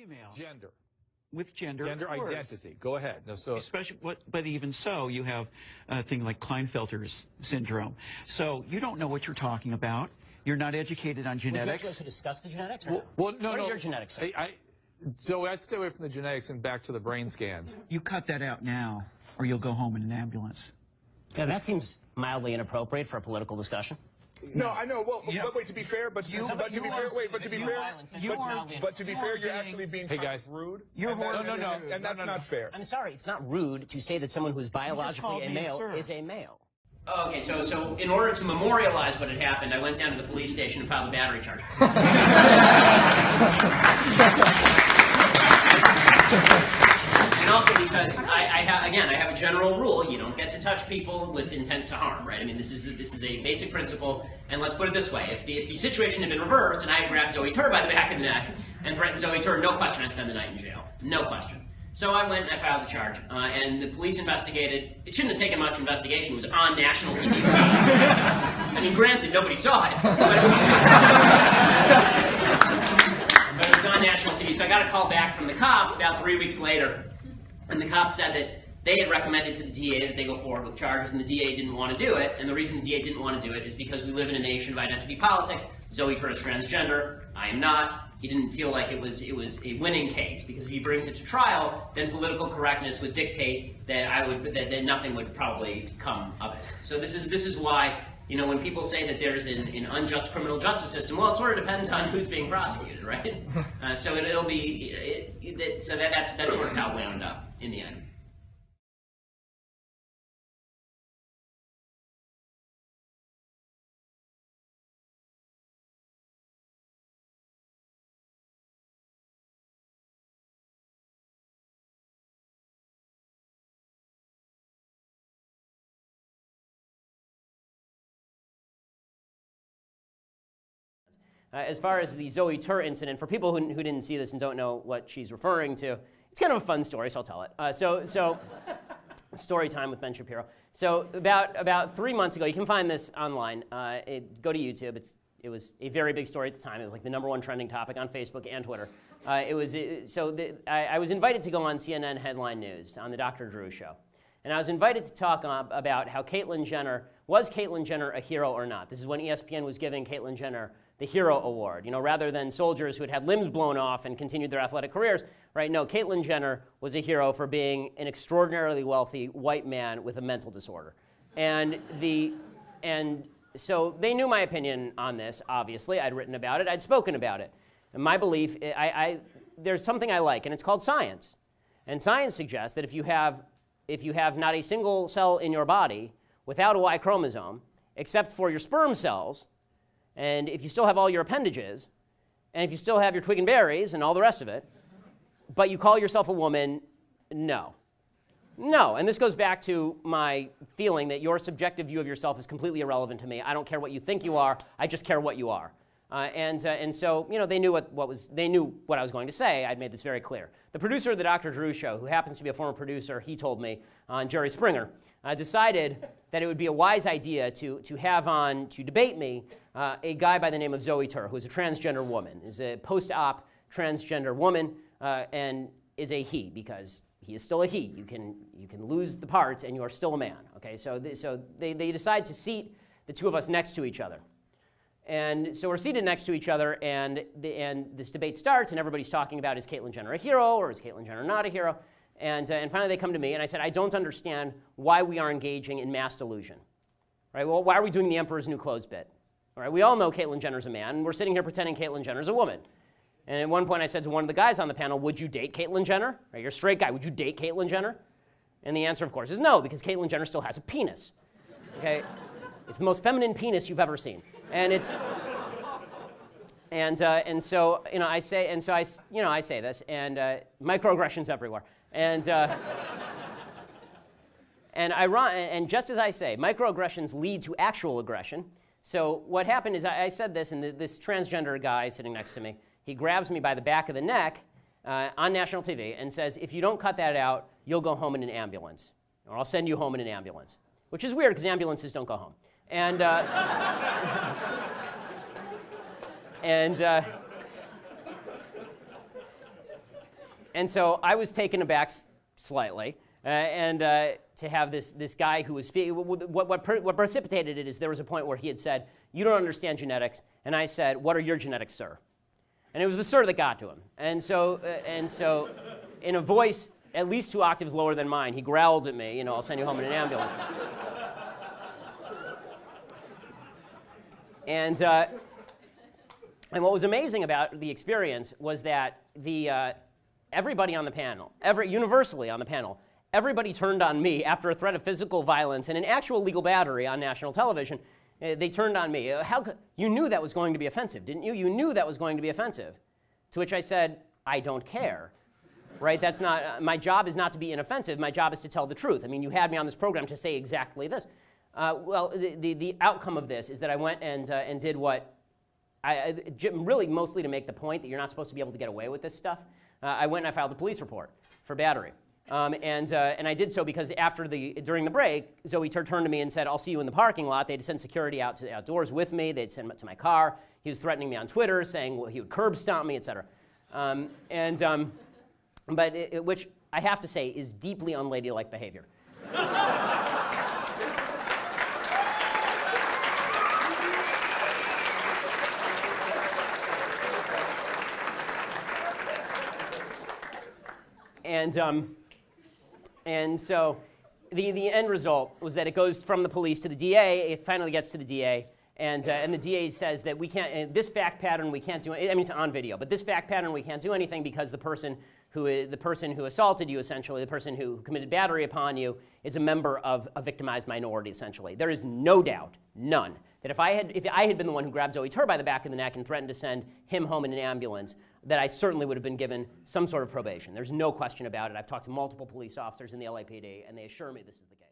female. Gender. With gender. Gender identity. Go ahead. No, so especially, but even so, you have a thing like Klinefelter's syndrome. So you don't know what you're talking about. You're not educated on genetics. Would you like to discuss the genetics? Or well, no, what no. are your genetics? So I'd stay away from the genetics and back to the brain scans. You cut that out now, or you'll go home in an ambulance. Yeah, that seems mildly inappropriate for a political discussion. No, I know. Well, but wait. To be fair, but to be fair, you're actually being kind of rude. You're and that's not fair. I'm sorry, it's not rude to say that someone who's biologically a male is a male. Okay, so in order to memorialize what had happened, I went down to the police station and filed a battery charge. And also because I have a general rule: you don't get to touch people with intent to harm, right? I mean, this is a basic principle. And let's put it this way: if the situation had been reversed and I had grabbed Zoey Tur by the back of the neck and threatened Zoey Tur, no question I'd spend the night in jail, no question. So I went and I filed the charge, and the police investigated. It shouldn't have taken much investigation. It was on national TV. I mean, granted, nobody saw it, but it was on national TV. So I got a call back from the cops about 3 weeks later, and the cops said that they had recommended to the DA that they go forward with charges, and the DA didn't want to do it. And the reason the DA didn't want to do it is because we live in a nation of identity politics. Zoey Tur is transgender. I am not. He didn't feel like it was a winning case, because if he brings it to trial, then political correctness would dictate that that nothing would probably come of it. So this is why, you know, when people say that there's an unjust criminal justice system, well, it sort of depends on who's being prosecuted, right? So that's sort of how it wound up in the end. As far as the Zoey Tur incident, for people who didn't see this and don't know what she's referring to, it's kind of a fun story, so I'll tell it. So story time with Ben Shapiro. So about 3 months ago, you can find this online. Go to YouTube. It was a very big story at the time. It was like the #1 trending topic on Facebook and Twitter. I was invited to go on CNN Headline News on the Dr. Drew Show. And I was invited to talk about how was Caitlyn Jenner a hero or not? This is when ESPN was giving Caitlyn Jenner the Hero Award. You know, rather than soldiers who had limbs blown off and continued their athletic careers, right? No, Caitlyn Jenner was a hero for being an extraordinarily wealthy white man with a mental disorder. And so they knew my opinion on this, obviously. I'd written about it. I'd spoken about it. And my belief, there's something I like, and it's called science. And science suggests that if you have not a single cell in your body without a Y chromosome, except for your sperm cells, and if you still have all your appendages, and if you still have your twig and berries and all the rest of it, but you call yourself a woman, no. No, and this goes back to my feeling that your subjective view of yourself is completely irrelevant to me. I don't care what you think you are, I just care what you are. And so, you know, they knew they knew what I was going to say. I'd made this very clear. The producer of the Dr. Drew Show, who happens to be a former producer, he told me, on Jerry Springer, decided that it would be a wise idea to have on, to debate me, a guy by the name of Zoey Tur, who is a transgender woman, is a post-op transgender woman, and is a he, because he is still a he. You can lose the parts and you are still a man. Okay, so they decide to seat the two of us next to each other. And so we're seated next to each other, and this debate starts, and everybody's talking about, is Caitlyn Jenner a hero, or is Caitlyn Jenner not a hero? And finally they come to me, and I said, I don't understand why we are engaging in mass delusion. Right? Well, why are we doing the Emperor's New Clothes bit? All right, we all know Caitlyn Jenner's a man, and we're sitting here pretending Caitlyn Jenner's a woman. And at one point I said to one of the guys on the panel, would you date Caitlyn Jenner? Right, you're a straight guy, would you date Caitlyn Jenner? And the answer, of course, is no, because Caitlyn Jenner still has a penis. Okay? It's the most feminine penis you've ever seen. And it's... And so, you know, I say this, and microaggressions everywhere. And just as I say, microaggressions lead to actual aggression. So what happened is I said this, and this transgender guy sitting next to me, he grabs me by the back of the neck on national TV and says, if you don't cut that out, you'll go home in an ambulance, or I'll send you home in an ambulance, which is weird because ambulances don't go home. And And so I was taken aback slightly. To have this guy who was what precipitated it is there was a point where he had said, "You don't understand genetics," and I said, "What are your genetics, sir?" And it was the "sir" that got to him. And so in a voice at least 2 octaves lower than mine, he growled at me, "I'll send you home in an ambulance." And what was amazing about the experience was that everybody on the panel, universally on the panel, everybody turned on me after a threat of physical violence and an actual legal battery on national television. They turned on me. You knew that was going to be offensive, didn't you? You knew that was going to be offensive. To which I said, I don't care. Right? That's not, my job is not to be inoffensive. My job is to tell the truth. I mean, you had me on this program to say exactly this. Well, the outcome of this is that I went and did what, really mostly to make the point that you're not supposed to be able to get away with this stuff. I went and I filed a police report for battery. And I did so because during the break, Zoey Tur turned to me and said, "I'll see you in the parking lot." They'd send security out to the outdoors with me. They'd send him to my car. He was threatening me on Twitter, saying he would curb stomp me, et cetera. Which I have to say is deeply unladylike behavior. And so the end result was that it goes from the police to the DA. It finally gets to the DA, and the DA says that we can't. This fact pattern we can't do. I mean, it's on video, but this fact pattern we can't do anything because the person who assaulted you, essentially, the person who committed battery upon you, is a member of a victimized minority. Essentially, there is no doubt, none, that if I had been the one who grabbed Zoey Tur by the back of the neck and threatened to send him home in an ambulance, that I certainly would have been given some sort of probation. There's no question about it. I've talked to multiple police officers in the LAPD, and they assure me this is the case.